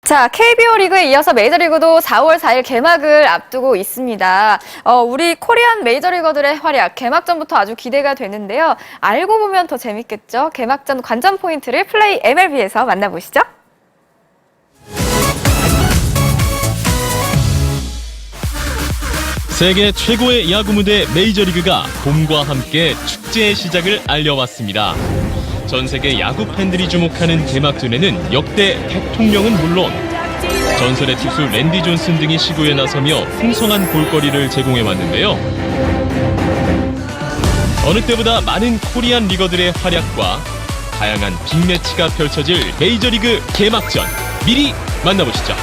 자, KBO 리그에 이어서 메이저리그도 4월 4일 개막을 앞두고 있습니다. 우리 코리안 메이저리거들의 활약, 개막전부터 아주 기대가 되는데요. 알고 보면 더 재밌겠죠? 개막전 관전 포인트를 플레이 MLB에서 만나보시죠. 세계 최고의 야구 무대 메이저리그가 봄과 함께 축제의 시작을 알려왔습니다. 전 세계 야구 팬들이 주목하는 개막전에는 역대 대통령은 물론 전설의 투수 랜디 존슨 등이 시구에 나서며 풍성한 볼거리를 제공해왔는데요. 어느 때보다 많은 코리안 리거들의 활약과 다양한 빅매치가 펼쳐질 메이저리그 개막전, 미리 만나보시죠.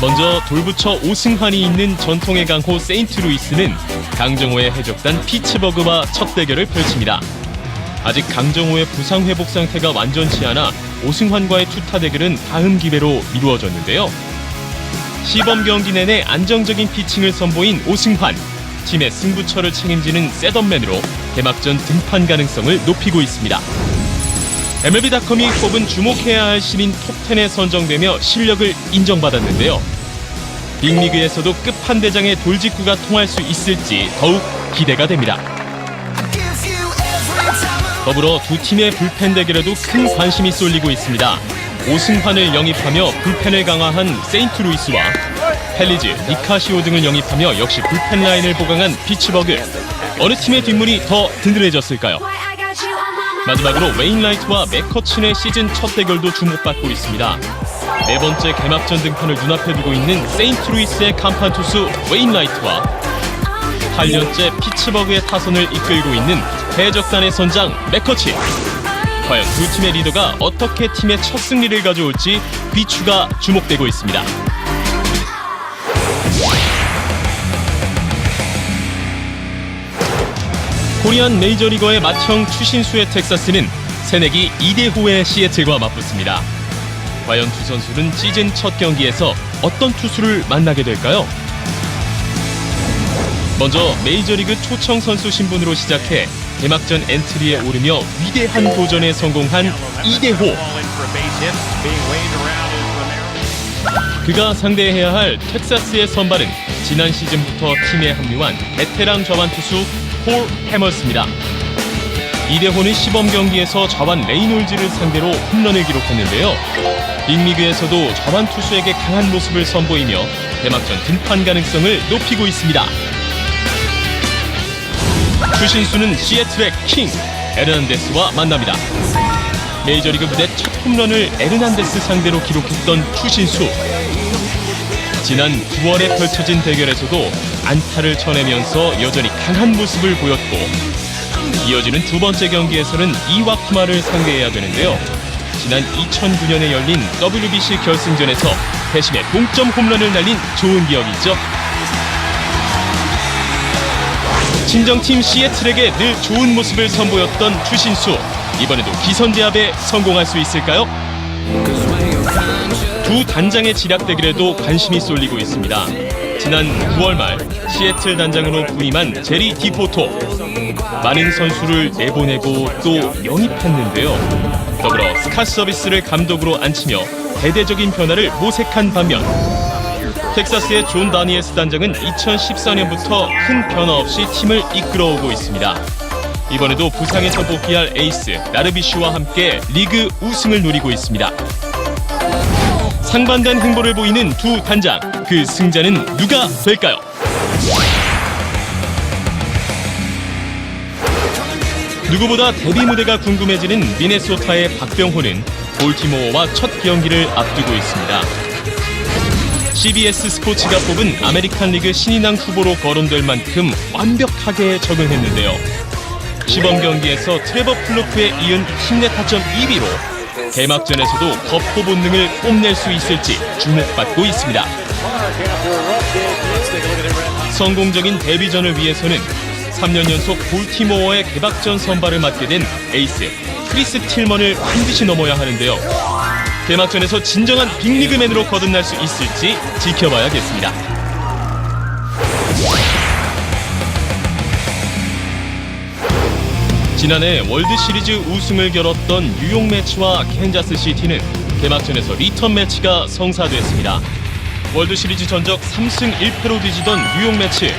먼저 돌부처 오승환이 있는 전통의 강호 세인트루이스는 강정호의 해적단 피츠버그와 첫 대결을 펼칩니다. 아직 강정호의 부상 회복 상태가 완전치 않아 오승환과의 투타 대결은 다음 기회로 미루어졌는데요. 시범 경기 내내 안정적인 피칭을 선보인 오승환, 팀의 승부처를 책임지는 셋업맨으로 개막전 등판 가능성을 높이고 있습니다. MLB.com이 꼽은 주목해야 할 신인 톱10에 선정되며 실력을 인정받았는데요. 빅리그에서도 끝판대장의 돌직구가 통할 수 있을지 더욱 기대가 됩니다. 더불어 두 팀의 불펜 대결에도 큰 관심이 쏠리고 있습니다. 오승환을 영입하며 불펜을 강화한 세인트루이스와 펠리즈, 니카시오 등을 영입하며 역시 불펜 라인을 보강한 피츠버그. 어느 팀의 뒷문이 더 든든해졌을까요? 마지막으로 웨인라이트와 맥커친의 시즌 첫 대결도 주목받고 있습니다. 네 번째 개막전 등판을 눈앞에 두고 있는 세인트루이스의 간판 투수 웨인라이트와 8년째 피츠버그의 타선을 이끌고 있는 해적단의 선장 맥커친. 과연 두 팀의 리더가 어떻게 팀의 첫 승리를 가져올지 귀추가 주목되고 있습니다. 코리안 메이저리거의 맏형 추신수의 텍사스는 새내기 이대호의 시애틀과 맞붙습니다. 과연 두 선수는 시즌 첫 경기에서 어떤 투수를 만나게 될까요? 먼저 메이저리그 초청 선수 신분으로 시작해 개막전 엔트리에 오르며 위대한 도전에 성공한 이대호. 그가 상대해야 할 텍사스의 선발은 지난 시즌부터 팀에 합류한 베테랑 좌완 투수 폴 해머스입니다. 이대호는 시범 경기에서 좌완 레이놀즈를 상대로 홈런을 기록했는데요. 빅리그에서도 좌완 투수에게 강한 모습을 선보이며 개막전 등판 가능성을 높이고 있습니다. 추신수는 시애틀의 킹 에르난데스와 만납니다. 메이저리그 무대 첫 홈런을 에르난데스 상대로 기록했던 추신수. 지난 9월에 펼쳐진 대결에서도 안타를 쳐내면서 여전히 강한 모습을 보였고, 이어지는 두 번째 경기에서는 이와쿠마를 상대해야 되는데요. 지난 2009년에 열린 WBC 결승전에서 패심의 동점 홈런을 날린 좋은 기억이 있죠. 친정팀 시애틀에게 늘 좋은 모습을 선보였던 추신수. 이번에도 기선제압에 성공할 수 있을까요? 두 단장의 지략 대결에도 관심이 쏠리고 있습니다. 지난 9월 말 시애틀 단장으로 부임한 제리 디포토. 많은 선수를 내보내고 또 영입했는데요. 더불어 스카 서비스를 감독으로 앉히며 대대적인 변화를 모색한 반면 텍사스의 존 다니엘스 단장은 2014년부터 큰 변화 없이 팀을 이끌어오고 있습니다. 이번에도 부상에서 복귀할 에이스 다르비슈와 함께 리그 우승을 노리고 있습니다. 상반된 행보를 보이는 두 단장, 그 승자는 누가 될까요? 누구보다 데뷔 무대가 궁금해지는 미네소타의 박병호는 볼티모어와 첫 경기를 앞두고 있습니다. CBS 스포츠가 뽑은 아메리칸 리그 신인왕 후보로 거론될 만큼 완벽하게 적응했는데요. 시범 경기에서 트레버 플루크에 이은 힘내 타점 2위로 개막전에서도 거포 본능을 뽐낼 수 있을지 주목받고 있습니다. 성공적인 데뷔전을 위해서는 3년 연속 볼티모어의 개막전 선발을 맡게 된 에이스 크리스 틸먼을 반드시 넘어야 하는데요. 개막전에서 진정한 빅리그맨으로 거듭날 수 있을지 지켜봐야겠습니다. 지난해 월드시리즈 우승을 겨뤘던 뉴욕 매치와 캔자스 시티는 개막전에서 리턴 매치가 성사됐습니다. 월드시리즈 전적 3승 1패로 뒤지던 뉴욕 매치,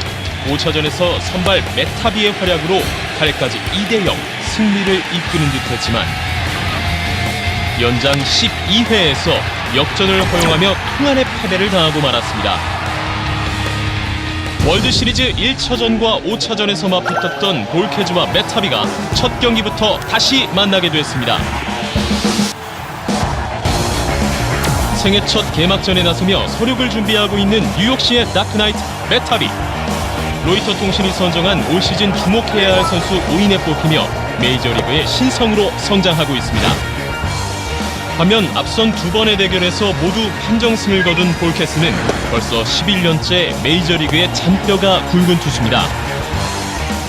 5차전에서 선발 메타비의 활약으로 8회까지 2대0 승리를 이끄는 듯했지만 연장 12회에서 역전을 허용하며 큰 패배를 당하고 말았습니다. 월드시리즈 1차전과 5차전에서 맞붙었던 볼케즈와 메타비가 첫 경기부터 다시 만나게 됐습니다. 생애 첫 개막전에 나서며 서력을 준비하고 있는 뉴욕시의 다크나이트 메타비. 로이터 통신이 선정한 올 시즌 주목해야 할 선수 5인에 뽑히며 메이저리그의 신성으로 성장하고 있습니다. 반면 앞선 두 번의 대결에서 모두 판정승을 거둔 볼케스는 벌써 11년째 메이저리그의 잔뼈가 굵은 투수입니다.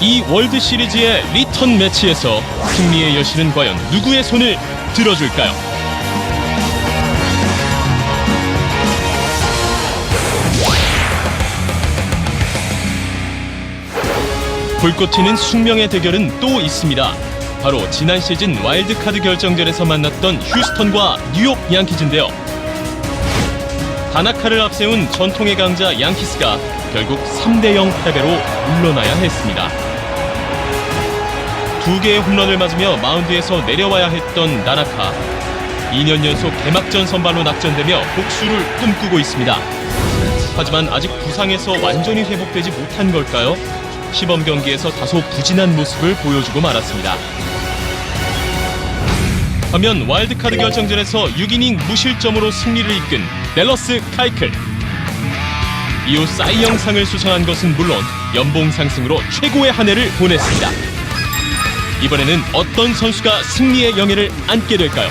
이 월드시리즈의 리턴 매치에서 승리의 여신은 과연 누구의 손을 들어줄까요? 불꽃 튀는 숙명의 대결은 또 있습니다. 바로 지난 시즌 와일드카드 결정전에서 만났던 휴스턴과 뉴욕 양키즈인데요. 다나카를 앞세운 전통의 강자 양키스가 결국 3대0 패배로 물러나야 했습니다. 두 개의 홈런을 맞으며 마운드에서 내려와야 했던 다나카. 2년 연속 개막전 선발로 낙전되며 복수를 꿈꾸고 있습니다. 하지만 아직 부상에서 완전히 회복되지 못한 걸까요? 시범 경기에서 다소 부진한 모습을 보여주고 말았습니다. 반면 와일드카드 결정전에서 6이닝 무실점으로 승리를 이끈 댈러스 카이클. 이후 사이영상을 수상한 것은 물론 연봉 상승으로 최고의 한 해를 보냈습니다. 이번에는 어떤 선수가 승리의 영예를 안게 될까요?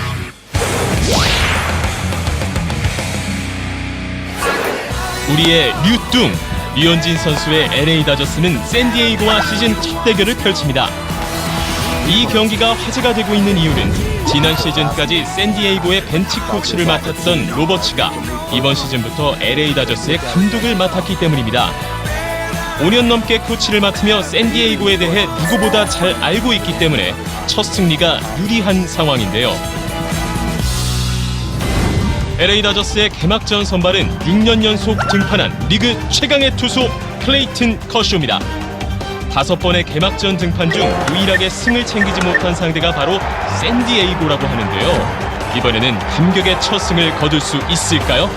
우리의 류뚱, 류현진 선수의 LA 다저스는 샌디에이고와 시즌 첫 대결을 펼칩니다. 이 경기가 화제가 되고 있는 이유는 지난 시즌까지 샌디에이고의 벤치 코치를 맡았던 로버츠가 이번 시즌부터 LA 다저스의 감독을 맡았기 때문입니다. 5년 넘게 코치를 맡으며 샌디에이고에 대해 누구보다 잘 알고 있기 때문에 첫 승리가 유리한 상황인데요. LA 다저스의 개막전 선발은 6년 연속 등판한 리그 최강의 투수 클레이튼 커쇼입니다. 5번의 개막전 등판 중 유일하게 승을 챙기지 못한 상대가 바로 샌디에이고라고 하는데요. 이번에는 감격의 첫 승을 거둘 수 있을까요?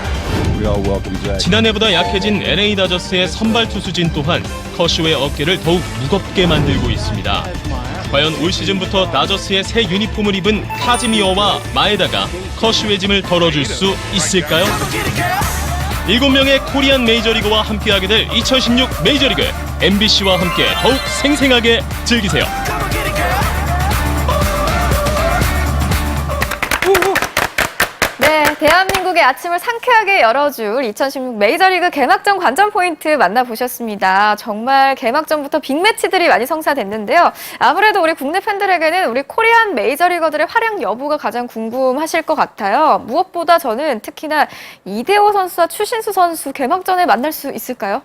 지난해보다 약해진 LA 다저스의 선발 투수진 또한 커쇼의 어깨를 더욱 무겁게 만들고 있습니다. 과연 올 시즌부터 다저스의 새 유니폼을 입은 카즈미어와 마에다가 커쇼의 짐을 덜어줄 수 있을까요? 7명의 코리안 메이저리그와 함께하게 될 2016 메이저리그, MBC와 함께 더욱 생생하게 즐기세요. 네, 대한민국의 아침을 상쾌하게 열어줄 2016 메이저리그 개막전 관전 포인트 만나보셨습니다. 정말 개막전부터 빅매치들이 많이 성사됐는데요. 아무래도 우리 국내 팬들에게는 우리 코리안 메이저리거들의 활약 여부가 가장 궁금하실 것 같아요. 무엇보다 저는 특히나 이대호 선수와 추신수 선수 개막전에 만날 수 있을까요?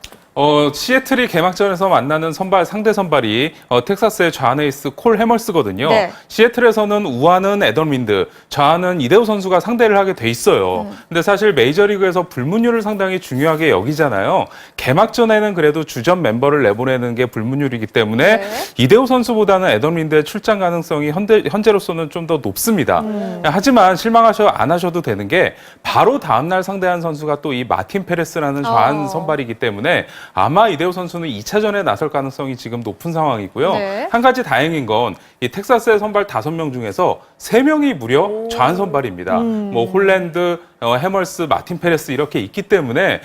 시애틀이 개막전에서 만나는 상대 선발이 텍사스의 좌완 에이스 콜 해멀스거든요. 네. 시애틀에서는 우완은 에던 윈드, 좌완은 이대호 선수가 상대를 하게 돼 있어요. 근데 사실 메이저리그에서 불문율을 상당히 중요하게 여기잖아요. 개막전에는 그래도 주전 멤버를 내보내는 게 불문율이기 때문에 네. 이대호 선수보다는 에던 윈드의 출장 가능성이 현재로서는 좀 더 높습니다. 하지만 안 하셔도 되는 게 바로 다음날 상대한 선수가 또 이 마틴 페레스라는 좌완 선발이기 때문에 아마 이대호 선수는 2차전에 나설 가능성이 지금 높은 상황이고요. 네. 한 가지 다행인 건 이 텍사스의 선발 5명 중에서 3명이 무려 좌완 선발입니다. 뭐 홀랜드, 해멀스, 마틴 페레스 이렇게 있기 때문에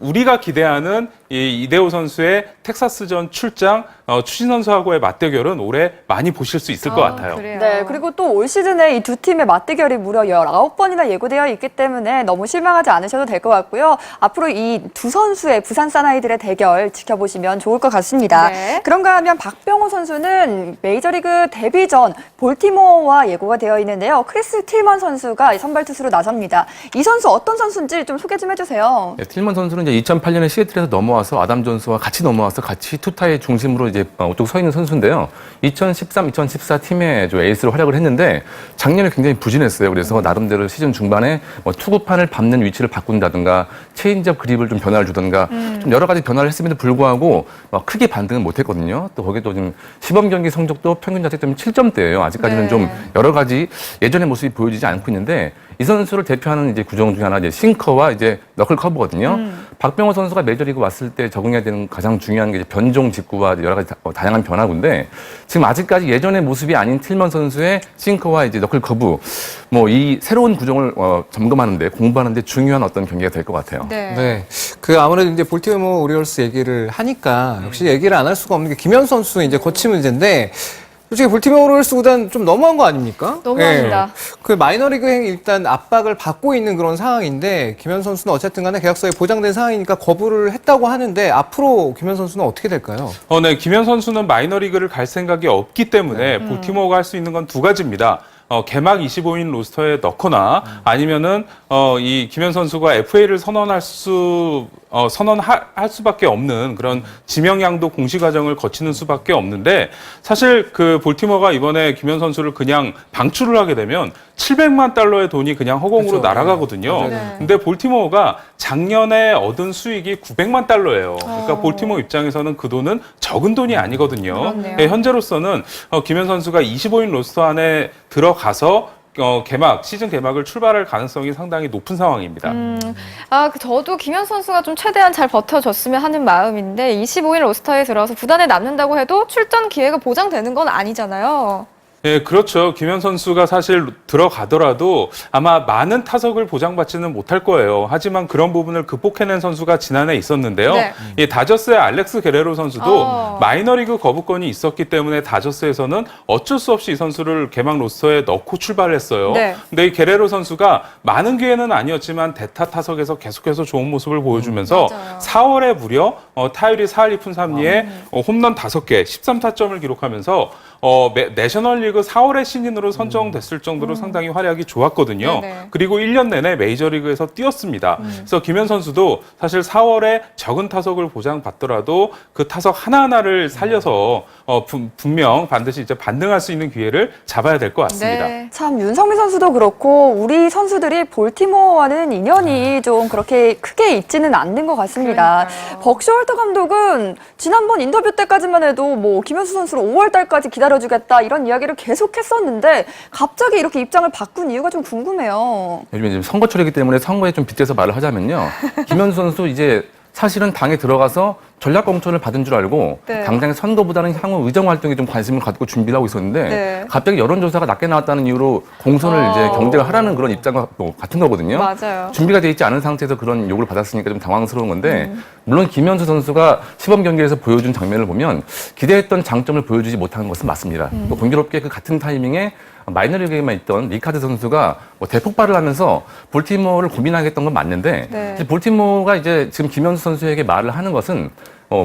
우리가 기대하는 이 이대호 선수의 텍사스전 출장, 추신 선수하고의 맞대결은 올해 많이 보실 수 있을 것 같아요. 그래요. 네, 그리고 또 올 시즌에 이 두 팀의 맞대결이 무려 19번이나 예고되어 있기 때문에 너무 실망하지 않으셔도 될 것 같고요. 앞으로 이 두 선수의 부산 사나이들의 대결 지켜보시면 좋을 것 같습니다. 네. 그런가 하면 박병호 선수는 메이저리그 데뷔 전 볼티모어와 예고가 되어 있는데요. 크리스 틸먼 선수가 선발 투수로 나섭니다. 이 선수 어떤 선수인지 좀 소개 좀 해주세요. 네, 틸먼 선수는 이제 2008년에 시애틀에서 넘어와서 아담 존스와 같이 넘어와서 같이 투타의 중심으로 이제 우뚝 서 있는 선수인데요. 2013, 2014 팀의 에이스로 활약을 했는데 작년에 굉장히 부진했어요. 그래서 나름대로 시즌 중반에 투구판을 밟는 위치를 바꾼다든가 체인지업 그립을 좀 변화를 주든가 좀 여러 가지 변화를 했음에도 불구하고 크게 반등은 못했거든요. 또 거기도 지금 시범 경기 성적도 평균 자책점이 7점대예요. 아직까지는 네. 좀 여러 가지 예전의 모습이 보여지지 않고 있는데 이 선수를 대표하는 이제 구종 중에 하나 이제 싱커와 이제 너클 커브거든요. 박병호 선수가 메이저리그 왔을 때 적응해야 되는 가장 중요한 게 이제 변종 직구와 여러 가지 다양한 변화구인데 지금 아직까지 예전의 모습이 아닌 틸먼 선수의 싱커와 이제 너클 커브 이 새로운 구종을 점검하는데 공부하는데 중요한 어떤 경기가 될 것 같아요. 네. 네. 아무래도 이제 볼티모어 오리올스 얘기를 하니까 역시 얘기를 안 할 수가 없는 게 김현 선수의 이제 거치 문제인데 솔직히 볼티모어 오리올스 구단 좀 너무한 거 아닙니까? 너무합니다. 그 마이너리그행 일단 압박을 받고 있는 그런 상황인데 김현 선수는 어쨌든 간에 계약서에 보장된 상황이니까 거부를 했다고 하는데 앞으로 김현 선수는 어떻게 될까요? 네, 김현 선수는 마이너리그를 갈 생각이 없기 때문에 볼티모어가 할 수 있는 건 두 가지입니다. 개막 25인 로스터에 넣거나 아니면은 이 김현 선수가 FA를 선언할 수밖에 없는 그런 지명양도 공시 과정을 거치는 수밖에 없는데 사실 그 볼티모어가 이번에 김현 선수를 그냥 방출을 하게 되면 700만 달러의 돈이 그냥 허공으로 그렇죠. 날아가거든요. 네. 근데 볼티모어가 작년에 얻은 수익이 900만 달러예요. 그러니까 볼티모어 입장에서는 그 돈은 적은 돈이 아니거든요. 그렇네요. 네, 현재로서는 김현 선수가 25인 로스터 안에 들어가서 시즌 개막을 출발할 가능성이 상당히 높은 상황입니다. 저도 김현 선수가 좀 최대한 잘 버텨줬으면 하는 마음인데 25인 로스터에 들어서 구단에 남는다고 해도 출전 기회가 보장되는 건 아니잖아요. 네, 그렇죠. 김현 선수가 사실 들어가더라도 아마 많은 타석을 보장받지는 못할 거예요. 하지만 그런 부분을 극복해낸 선수가 지난해 있었는데요. 네. 이 다저스의 알렉스 게레로 선수도 마이너리그 거부권이 있었기 때문에 다저스에서는 어쩔 수 없이 이 선수를 개막 로스터에 넣고 출발을 했어요. 네. 근데 이 게레로 선수가 많은 기회는 아니었지만 대타 타석에서 계속해서 좋은 모습을 보여주면서 맞아요. 4월에 무려 타율이 4할 2푼 3리에 홈런 5개, 13타점을 기록하면서 내셔널리그 4월의 신인으로 선정됐을 정도로 상당히 활약이 좋았거든요. 네네. 그리고 1년 내내 메이저리그에서 뛰었습니다. 그래서 김현 선수도 사실 4월에 적은 타석을 보장받더라도 그 타석 하나하나를 살려서 분명 반드시 이제 반등할 수 있는 기회를 잡아야 될 것 같습니다. 네. 참 윤성민 선수도 그렇고 우리 선수들이 볼티모어와는 인연이 좀 그렇게 크게 있지는 않는 것 같습니다. 그러니까요. 벅쇼얼터 감독은 지난번 인터뷰 때까지만 해도 김현수 선수를 5월 달까지 기다려주겠다 이런 이야기를 계속했었는데 갑자기 이렇게 입장을 바꾼 이유가 좀 궁금해요. 요즘에 지금 선거철이기 때문에 선거에 좀 빗대서 말을 하자면요. 김현수 선수 이제 사실은 당에 들어가서 전략 공천을 받은 줄 알고 네. 당장의 선거보다는 향후 의정 활동에 좀 관심을 갖고 준비를 하고 있었는데 네. 갑자기 여론조사가 낮게 나왔다는 이유로 공천을 이제 경쟁을 하라는 그런 입장과 같은 거거든요. 맞아요. 준비가 돼 있지 않은 상태에서 그런 욕을 받았으니까 좀 당황스러운 건데 물론 김현수 선수가 시범 경기에서 보여준 장면을 보면 기대했던 장점을 보여주지 못한 것은 맞습니다. 또 공교롭게 그 같은 타이밍에 마이너리그에만 있던 리카드 선수가 대폭발을 하면서 볼티모어를 고민하게 했던 건 맞는데 네. 이제 볼티모어가 이제 지금 김현수 선수에게 말을 하는 것은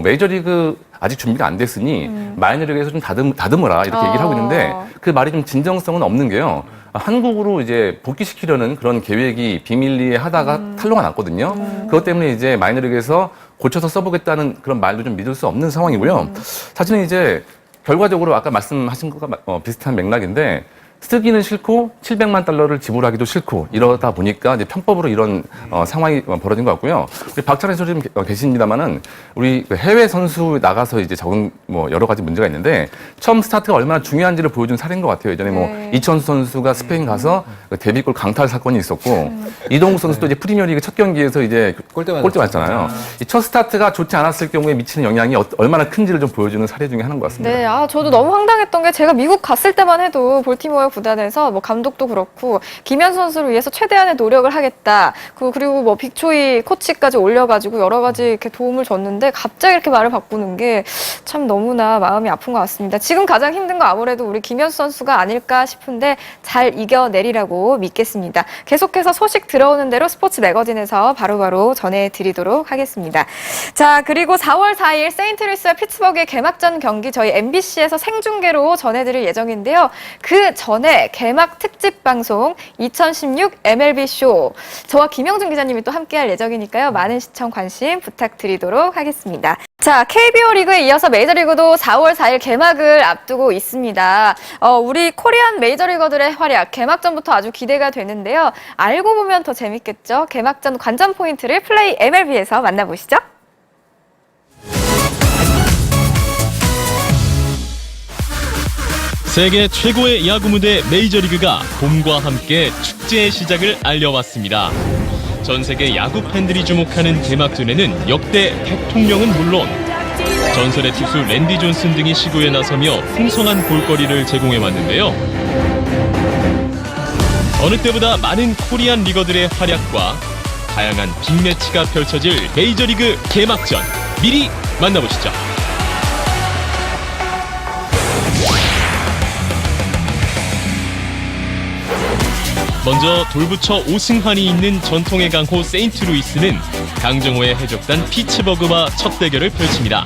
메이저리그 아직 준비가 안 됐으니 마이너리그에서 좀 다듬어라 이렇게 얘기를 하고 있는데 그 말이 좀 진정성은 없는 게요. 한국으로 이제 복귀시키려는 그런 계획이 비밀리에 하다가 탄로가 났거든요. 그것 때문에 이제 마이너리그에서 고쳐서 써보겠다는 그런 말도 좀 믿을 수 없는 상황이고요. 사실은 이제 결과적으로 아까 말씀하신 것과 비슷한 맥락인데 쓰기는 싫고 700만 달러를 지불하기도 싫고 이러다 보니까 이제 편법으로 이런 상황이 벌어진 것 같고요. 우리 박찬희 선수 지금 계십니다만은 우리 해외 선수 나가서 이제 적응 여러 가지 문제가 있는데 처음 스타트가 얼마나 중요한지를 보여준 사례인 것 같아요. 예전에 네. 이천수 선수가 스페인 가서 데뷔골 강탈 사건이 있었고 이동욱 선수도 이제 프리미어리그 첫 경기에서 이제 골대 맞았잖아요. 이 첫 스타트가 좋지 않았을 경우에 미치는 영향이 얼마나 큰지를 좀 보여주는 사례 중에 하나인 것 같습니다. 네, 저도 너무 황당했던 게 제가 미국 갔을 때만 해도 볼티모어에 구단에서 뭐 감독도 그렇고 김현수 선수를 위해서 최대한의 노력을 하겠다. 그리고 뭐 빅초이 코치까지 올려가지고 여러 가지 이렇게 도움을 줬는데 갑자기 이렇게 말을 바꾸는 게 참 너무나 마음이 아픈 것 같습니다. 지금 가장 힘든 거 아무래도 우리 김현수 선수가 아닐까 싶은데 잘 이겨내리라고 믿겠습니다. 계속해서 소식 들어오는 대로 스포츠 매거진에서 바로바로 전해드리도록 하겠습니다. 자, 그리고 4월 4일 세인트루이스와 피츠버그의 개막전 경기 저희 MBC에서 생중계로 전해드릴 예정인데요. 그 전에 개막 특집 방송 2016 MLB쇼 저와 김영준 기자님이 또 함께할 예정이니까요. 많은 시청 관심 부탁드리도록 하겠습니다. 자, KBO 리그에 이어서 메이저리그도 4월 4일 개막을 앞두고 있습니다. 우리 코리안 메이저리거들의 활약, 개막전부터 아주 기대가 되는데요. 알고 보면 더 재밌겠죠? 개막전 관전 포인트를 플레이 MLB에서 만나보시죠. 세계 최고의 야구 무대 메이저리그가 봄과 함께 축제의 시작을 알려왔습니다. 전 세계 야구 팬들이 주목하는 개막전에는 역대 대통령은 물론 전설의 투수 랜디 존슨 등이 시구에 나서며 풍성한 볼거리를 제공해왔는데요. 어느 때보다 많은 코리안 리거들의 활약과 다양한 빅매치가 펼쳐질 메이저리그 개막전 미리 만나보시죠. 먼저 돌부처 오승환이 있는 전통의 강호 세인트루이스는 강정호의 해적단 피츠버그와 첫 대결을 펼칩니다.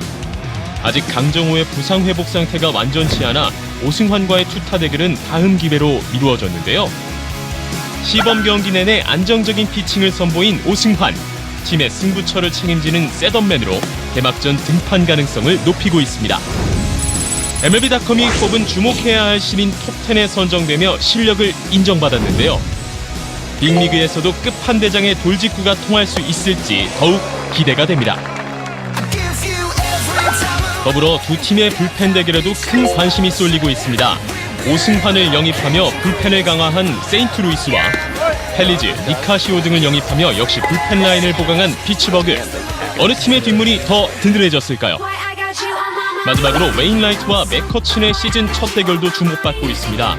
아직 강정호의 부상 회복 상태가 완전치 않아 오승환과의 투타 대결은 다음 기회로 미루어졌는데요. 시범 경기 내내 안정적인 피칭을 선보인 오승환, 팀의 승부처를 책임지는 셋업맨으로 개막전 등판 가능성을 높이고 있습니다. MLB.com이 꼽은 주목해야 할 신인 톱10에 선정되며 실력을 인정받았는데요. 빅리그에서도 끝판대장의 돌직구가 통할 수 있을지 더욱 기대가 됩니다. 더불어 두 팀의 불펜 대결에도 큰 관심이 쏠리고 있습니다. 오승환을 영입하며 불펜을 강화한 세인트루이스와 펠리즈, 니카시오 등을 영입하며 역시 불펜 라인을 보강한 피츠버그. 어느 팀의 뒷문이 더 든든해졌을까요? 마지막으로 웨인라이트와 맥커친의 시즌 첫 대결도 주목받고 있습니다.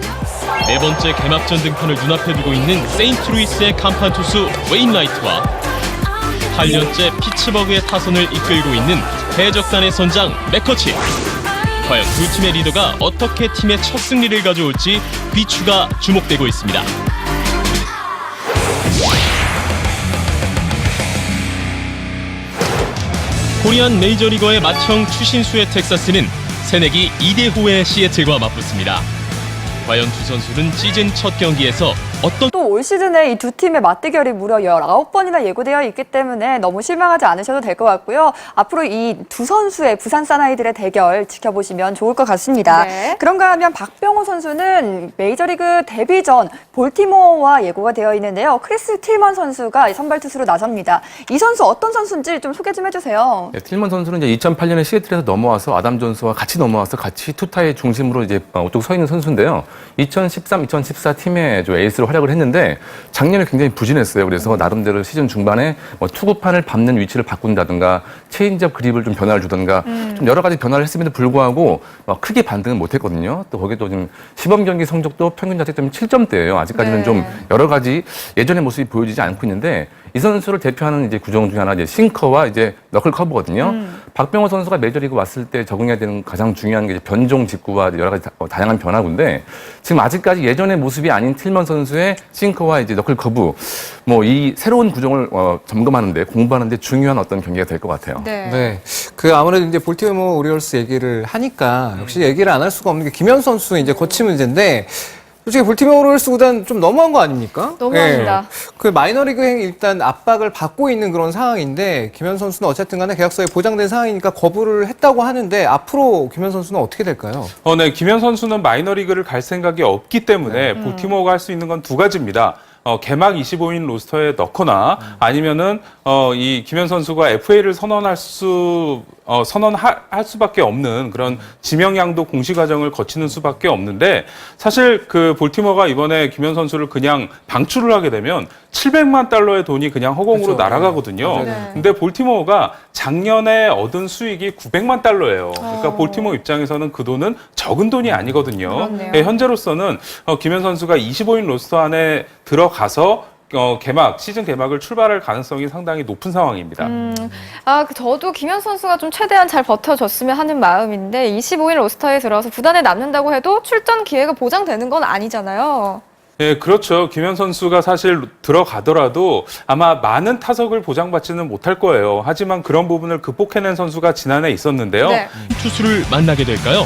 네 번째 개막전 등판을 눈앞에 두고 있는 세인트루이스의 간판 투수 웨인라이트와 8년째 피츠버그의 타선을 이끌고 있는 해적단의 선장 맥커친. 과연 두 팀의 리더가 어떻게 팀의 첫 승리를 가져올지 귀추가 주목되고 있습니다. 코리안 메이저리거의 맏형 추신수의 텍사스는 새내기 2대5의 시애틀과 맞붙습니다. 과연 두 선수는 시즌 첫 경기에서 어떤 또 올 시즌에 이 두 팀의 맞대결이 무려 19번이나 예고되어 있기 때문에 너무 실망하지 않으셔도 될 것 같고요. 앞으로 이 두 선수의 부산 사나이들의 대결 지켜보시면 좋을 것 같습니다. 네. 그런가 하면 박병호 선수는 메이저리그 데뷔 전 볼티모어와 예고가 되어 있는데요. 크리스 틸먼 선수가 선발 투수로 나섭니다. 이 선수 어떤 선수인지 좀 소개 좀 해주세요. 네, 틸먼 선수는 이제 2008년에 시애틀에서 넘어와서 아담 존스와 같이 넘어와서 같이 투타의 중심으로 이제 우뚝 서 있는 선수인데요. 2013, 2014 팀의 에이스로 활약을 했는데 작년에 굉장히 부진했어요. 그래서 나름대로 시즌 중반에 투구판을 밟는 위치를 바꾼다든가 체인지업 그립을 좀 변화를 주든가 좀 여러 가지 변화를 했음에도 불구하고 크게 반등은 못했거든요. 또 거기에 또 지금 시범 경기 성적도 평균 자책점이 7점대예요. 아직까지는 네. 좀 여러 가지 예전의 모습이 보여지지 않고 있는데 이 선수를 대표하는 이제 구종 중에 하나 이제 싱커와 이제 너클 커브거든요. 박병호 선수가 메이저리그 왔을 때 적응해야 되는 가장 중요한 게 이제 변종 직구와 여러 가지 다양한 변화구인데 지금 아직까지 예전의 모습이 아닌 틸먼 선수의 싱커와 이제 너클 커브 이 새로운 구종을 점검하는데 공부하는데 중요한 어떤 경기가 될 것 같아요. 네. 네. 아무래도 이제 볼티모어 오리올스 얘기를 하니까 역시 얘기를 안 할 수가 없는 게 김현수 선수의 이제 거치 문제인데 솔직히 볼티모어 오리올스 구단 좀 너무한 거 아닙니까? 너무합니다. 그 마이너리그행 일단 압박을 받고 있는 그런 상황인데 김현수 선수는 어쨌든 간에 계약서에 보장된 상황이니까 거부를 했다고 하는데 앞으로 김현수 선수는 어떻게 될까요? 네, 김현 선수는 마이너리그를 갈 생각이 없기 때문에 볼티모어가 할 수 있는 건 두 가지입니다. 개막 25인 로스터에 넣거나 아니면은 이 김현 선수가 FA를 선언할 수밖에 없는 그런 지명양도 공시 과정을 거치는 수밖에 없는데 사실 그 볼티모어가 이번에 김현 선수를 그냥 방출을 하게 되면 700만 달러의 돈이 그냥 허공으로 그렇죠. 날아가거든요. 네. 근데 볼티모어가 작년에 얻은 수익이 900만 달러예요. 그러니까 볼티모어 입장에서는 그 돈은 적은 돈이 아니거든요. 그렇네요. 예, 현재로서는 김현 선수가 25인 로스터 안에 들어가서 시즌 개막을 출발할 가능성이 상당히 높은 상황입니다. 저도 김현 선수가 좀 최대한 잘 버텨줬으면 하는 마음인데 25일 로스터에 들어서 구단에 남는다고 해도 출전 기회가 보장되는 건 아니잖아요. 예, 그렇죠. 김현 선수가 사실 들어가더라도 아마 많은 타석을 보장받지는 못할 거예요. 하지만 그런 부분을 극복해낸 선수가 지난해 있었는데요. 네. 투수를 만나게 될까요?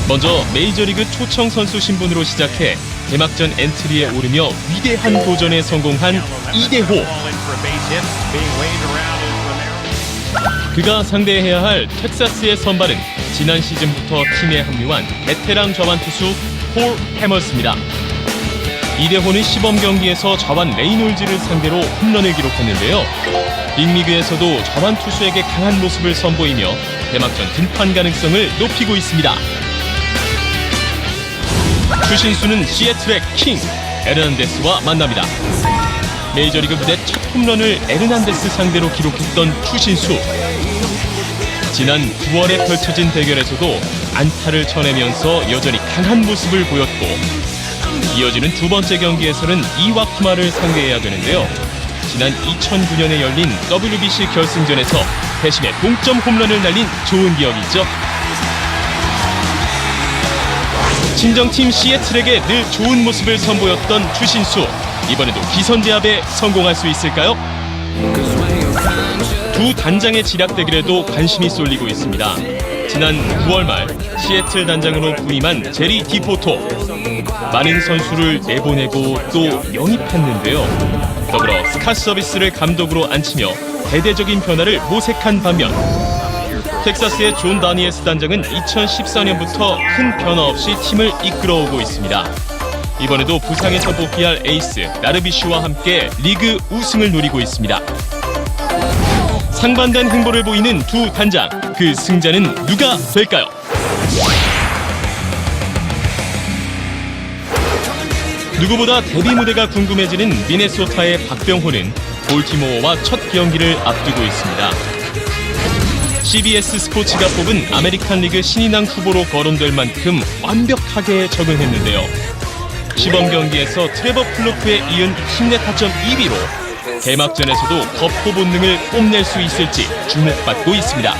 먼저 메이저리그 초청 선수 신분으로 시작해 개막전 엔트리에 오르며 위대한 도전에 성공한 이대호. 그가 상대해야 할 텍사스의 선발은 지난 시즌부터 팀에 합류한 베테랑 좌완 투수 폴 해머스입니다. 이대호는 시범 경기에서 좌완 레이놀즈를 상대로 홈런을 기록했는데요. 빅리그에서도 좌완 투수에게 강한 모습을 선보이며 개막전 등판 가능성을 높이고 있습니다. 추신수는 시애틀의 킹 에르난데스와 만납니다. 메이저리그 무대 첫 홈런을 에르난데스 상대로 기록했던 추신수. 지난 9월에 펼쳐진 대결에서도 안타를 쳐내면서 여전히 강한 모습을 보였고 이어지는 두 번째 경기에서는 이와쿠마를 상대해야 되는데요. 지난 2009년에 열린 WBC 결승전에서 대심의 동점 홈런을 날린 좋은 기억이 있죠. 친정팀 시애틀에게 늘 좋은 모습을 선보였던 추신수. 이번에도 기선제압에 성공할 수 있을까요? 두 단장의 지략 대결에도 관심이 쏠리고 있습니다. 지난 9월 말 시애틀 단장으로 부임한 제리 디포토. 많은 선수를 내보내고 또 영입했는데요. 더불어 스카 서비스를 감독으로 앉히며 대대적인 변화를 모색한 반면 텍사스의 존 다니엘스 단장은 2014년부터 큰 변화 없이 팀을 이끌어오고 있습니다. 이번에도 부상에서 복귀할 에이스 다르비슈와 함께 리그 우승을 노리고 있습니다. 상반된 행보를 보이는 두 단장, 그 승자는 누가 될까요? 누구보다 데뷔 무대가 궁금해지는 미네소타의 박병호는 볼티모어와 첫 경기를 앞두고 있습니다. CBS 스포츠가 뽑은 아메리칸 리그 신인왕 후보로 거론될 만큼 완벽하게 적응했는데요. 시범 경기에서 트레버 플루프에 이은 팀내 타점 2위로 개막전에서도 거포 본능을 뽐낼 수 있을지 주목받고 있습니다.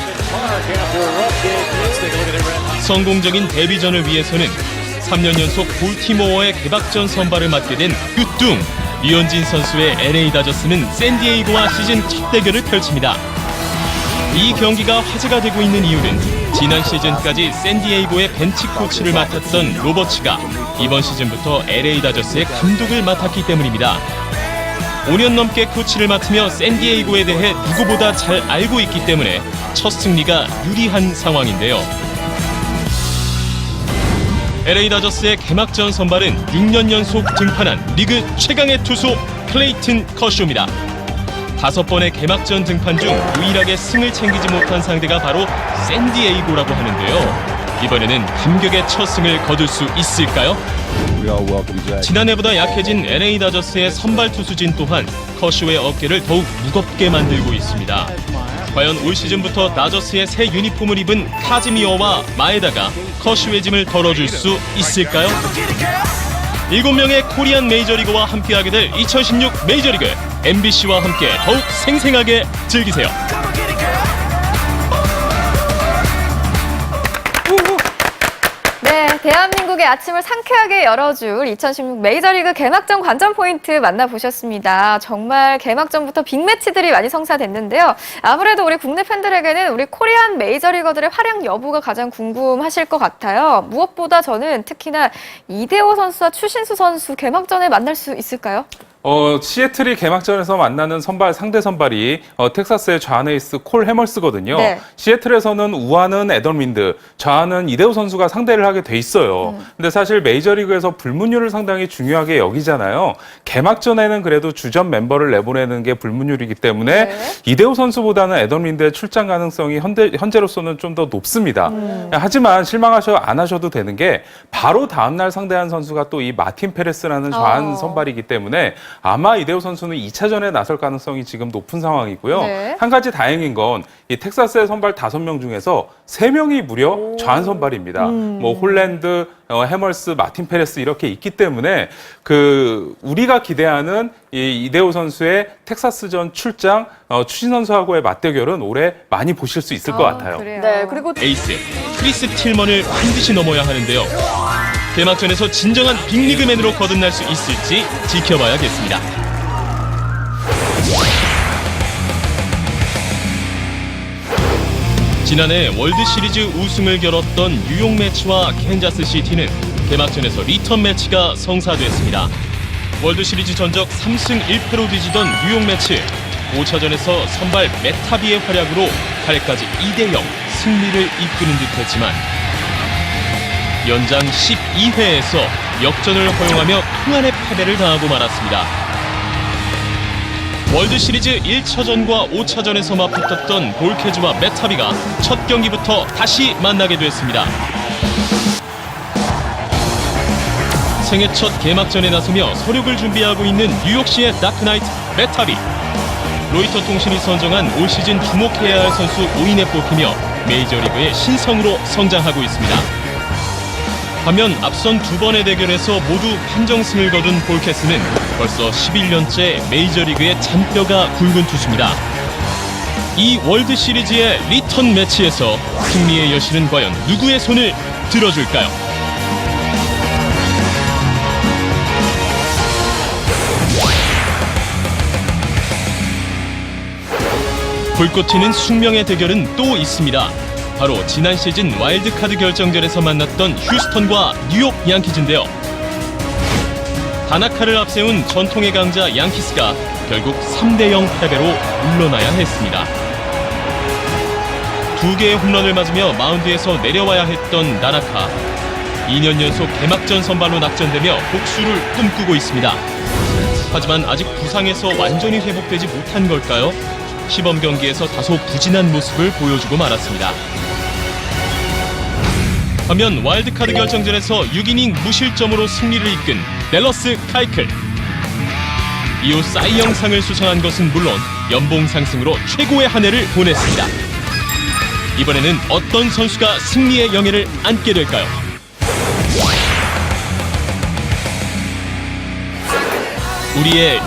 성공적인 데뷔전을 위해서는 3년 연속 볼티모어의 개막전 선발을 맡게 된 그뚱 류현진 선수의 LA 다저스는 샌디에이고와 시즌 첫 대결을 펼칩니다. 이 경기가 화제가 되고 있는 이유는 지난 시즌까지 샌디에이고의 벤치 코치를 맡았던 로버츠가 이번 시즌부터 LA 다저스의 감독을 맡았기 때문입니다. 5년 넘게 코치를 맡으며 샌디에이고에 대해 누구보다 잘 알고 있기 때문에 첫 승리가 유리한 상황인데요. LA 다저스의 개막전 선발은 6년 연속 등판한 리그 최강의 투수 클레이튼 커쇼입니다. 5번의 개막전 등판 중 유일하게 승을 챙기지 못한 상대가 바로 샌디에이고라고 하는데요. 이번에는 감격의 첫 승을 거둘 수 있을까요? 지난해보다 약해진 LA 다저스의 선발 투수진 또한 커쇼의 어깨를 더욱 무겁게 만들고 있습니다. 과연 올 시즌부터 다저스의 새 유니폼을 입은 카즈미어와 마에다가 커쇼의 짐을 덜어줄 수 있을까요? 7명의 코리안 메이저리거와 함께하게 될 2016 메이저리그 MBC와 함께 더욱 생생하게 즐기세요. 네, 대한민국의 아침을 상쾌하게 열어줄 2016 메이저리그 개막전 관전 포인트 만나보셨습니다. 정말 개막전부터 빅매치들이 많이 성사됐는데요. 아무래도 우리 국내 팬들에게는 우리 코리안 메이저리거들의 활약 여부가 가장 궁금하실 것 같아요. 무엇보다 저는 특히나 이대호 선수와 추신수 선수 개막전에 만날 수 있을까요? 시애틀이 개막전에서 만나는 상대 선발이 텍사스의 좌완 에이스 콜 해멀스거든요. 네. 시애틀에서는 우완은 에던 윈드, 좌완은 이대호 선수가 상대를 하게 돼 있어요. 근데 사실 메이저리그에서 불문율을 상당히 중요하게 여기잖아요. 개막전에는 그래도 주전 멤버를 내보내는 게 불문율이기 때문에 네. 이대호 선수보다는 에던 윈드의 출장 가능성이 현재로서는 좀 더 높습니다. 하지만 안 하셔도 되는 게 바로 다음날 상대한 선수가 또 이 마틴 페레스라는 좌완 선발이기 때문에 아마 이대호 선수는 2차전에 나설 가능성이 지금 높은 상황이고요. 네. 한 가지 다행인 건 이 텍사스의 선발 5명 중에서 3명이 무려 좌완 선발입니다. 뭐 홀랜드, 해멀스, 마틴 페레스 이렇게 있기 때문에 우리가 기대하는 이 이대호 선수의 텍사스전 출장 추신 선수하고의 맞대결은 올해 많이 보실 수 있을 것 같아요. 그래요. 네, 그리고 에이스 크리스 틸먼을 반드시 넘어야 하는데요. 개막전에서 진정한 빅리그맨으로 거듭날 수 있을지 지켜봐야겠습니다. 지난해 월드시리즈 우승을 겨뤘던 뉴욕 매치와 캔자스 시티는 개막전에서 리턴 매치가 성사됐습니다. 월드시리즈 전적 3승 1패로 뒤지던 뉴욕 매치 5차전에서 선발 메타비의 활약으로 8회까지 2대0 승리를 이끄는 듯했지만 연장 12회에서 역전을 허용하며 큰 한의 패배를 당하고 말았습니다. 월드시리즈 1차전과 5차전에서 맞붙었던 볼케즈와 메타비가 첫 경기부터 다시 만나게 됐습니다. 생애 첫 개막전에 나서며 서력을 준비하고 있는 뉴욕시의 다크나이트 메타비. 로이터 통신이 선정한 올 시즌 주목해야 할 선수 5인에 뽑히며 메이저리그의 신성으로 성장하고 있습니다. 반면 앞선 두 번의 대결에서 모두 판정승을 거둔 볼케스는 벌써 11년째 메이저리그의 잔뼈가 굵은 투수입니다. 이 월드시리즈의 리턴 매치에서 승리의 여신은 과연 누구의 손을 들어줄까요? 불꽃 튀는 숙명의 대결은 또 있습니다. 바로 지난 시즌 와일드카드 결정전에서 만났던 휴스턴과 뉴욕 양키즈인데요. 다나카를 앞세운 전통의 강자 양키스가 결국 3대0 패배로 물러나야 했습니다. 2개의 홈런을 맞으며 마운드에서 내려와야 했던 다나카. 2년 연속 개막전 선발로 낙전되며 복수를 꿈꾸고 있습니다. 하지만 아직 부상에서 완전히 회복되지 못한 걸까요? 시범 경기에서 다소 부진한 모습을 보여주고 말았습니다. 반면 와일드카드 결정전에서 6이닝 무실점으로 승리를 이끈 댈러스 카이클. 이후 사이 영상을 수상한 것은 물론 연봉 상승으로 최고의 한 해를 보냈습니다. 이번에는 어떤 선수가 승리의 영예를 안게 될까요? 우리의